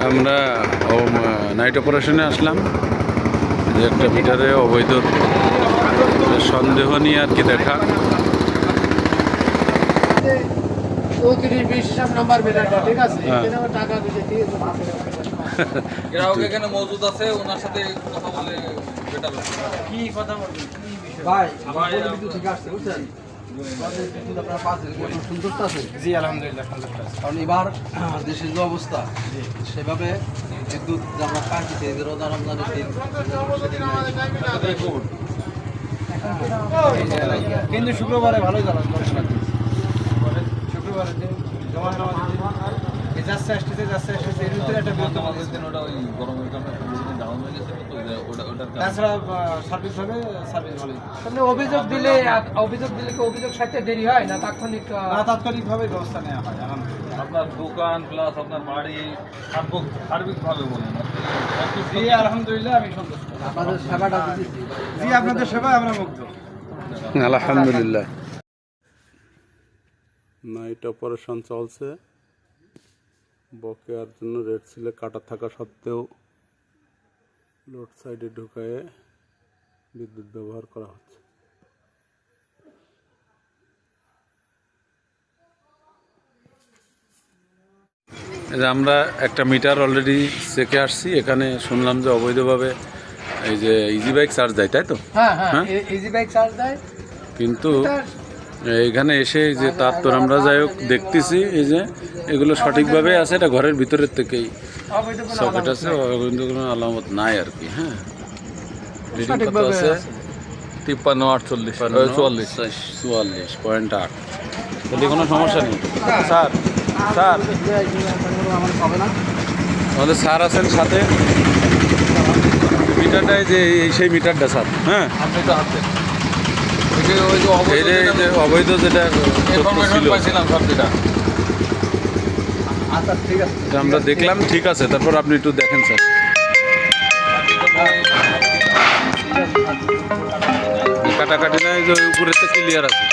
আমরা নাইট অপারেশনে আসলাম, যে একটা মিটারে অবৈধ সন্দেহ নিয়ে আর কি দেখা। 34-20 নাম্বার মিটারটা ঠিক আছে, এখানে টাকা দিতে দিয়ে গ্রাহক এখানে মজুদ আছে, ওনার সাথে কথা বলে বেটার হবে। কি কথা বলবেন, কি বিষয় ভাই আমার বিদ্যুৎ ঠিক আসছে বুঝছেন, বিদ্যুৎ আপনার পাশে সন্তুষ্ট আছে? জি আলহামদুলিল্লাহ সন্তুষ্ট আছি। কারণ এবার দেশের যে অবস্থা সেভাবে বিদ্যুৎ যে আমরা পাচ্ছি সেই রোজা রমজানের দিন কিন্তু শুক্রবারে ভালোই জ্বালান, শুক্রবারে দিন জমা যাচ্ছে আসতেছে এর ভিতরে একটা বিরক্ত আমাদের দিন ওটা ওই গরমের কারণে কিছুদিন ডাউন হয়ে গেছে, তো ওটার কারণে তাছাড়া সার্ভিস হবে, সার্ভিস ভালোই। অভিযোগ দিলে কি অভিযোগ সাথে দেরি হয় না তাৎক্ষণিক? তাৎক্ষণিকভাবে ব্যবস্থা নেওয়া হয় আলহামদুলিল্লাহ। আপনার দোকান প্লাস আপনার বাড়ি সার্বিকভাবে বলেন। জি আলহামদুলিল্লাহ আমি সন্তুষ্ট। আপনাদের সেবাটা দিচ্ছি। জি আপনাদের সেবায় আমরা মুগ্ধ। আলহামদুলিল্লাহ। নাইট অপারেশন চলছে, বকেয়ার জন্য রেড সিলে কাটা থাকা সত্ত্বেও লোড সাইডে ঢুকায়ে বিদ্যুৎ ব্যবহার করা হচ্ছে। আমরা একটা মিটার অলরেডি চেকে আসছি, এখানে শুনলাম যে অবৈধভাবে এই যে ইজি বাইক চার্জ দেয়, তাই তো? হ্যাঁ ইজি বাইক চার্জ দেয়, কিন্তু এইখানে এসে যে তার তো আমরা যাই হোক দেখতেছি, এই যে এগুলো সঠিকভাবে আছে, এটা ঘরের ভিতরের থেকেই সকেট আছে, অবৈধ কোনো আলামত নাই আর কি। হ্যাঁ, রিডিং কত আছে? 44.8। তাহলে কোনো সমস্যা নেই। স্যার আমাদের স্যার আছেন সাথে, মিটারটাই যে সেই মিটারটা স্যার। হ্যাঁ, আপনি তো হাতে এই যে অবৈধ যেটা ছিল পাইছিলাম সবটা। আচ্ছা ঠিক আছে, এটা আমরা দেখলাম, ঠিক আছে। তারপর আপনি একটু দেখেন স্যার, কাটাকাটি নাই, যে উপরে তো ক্লিয়ার আছে।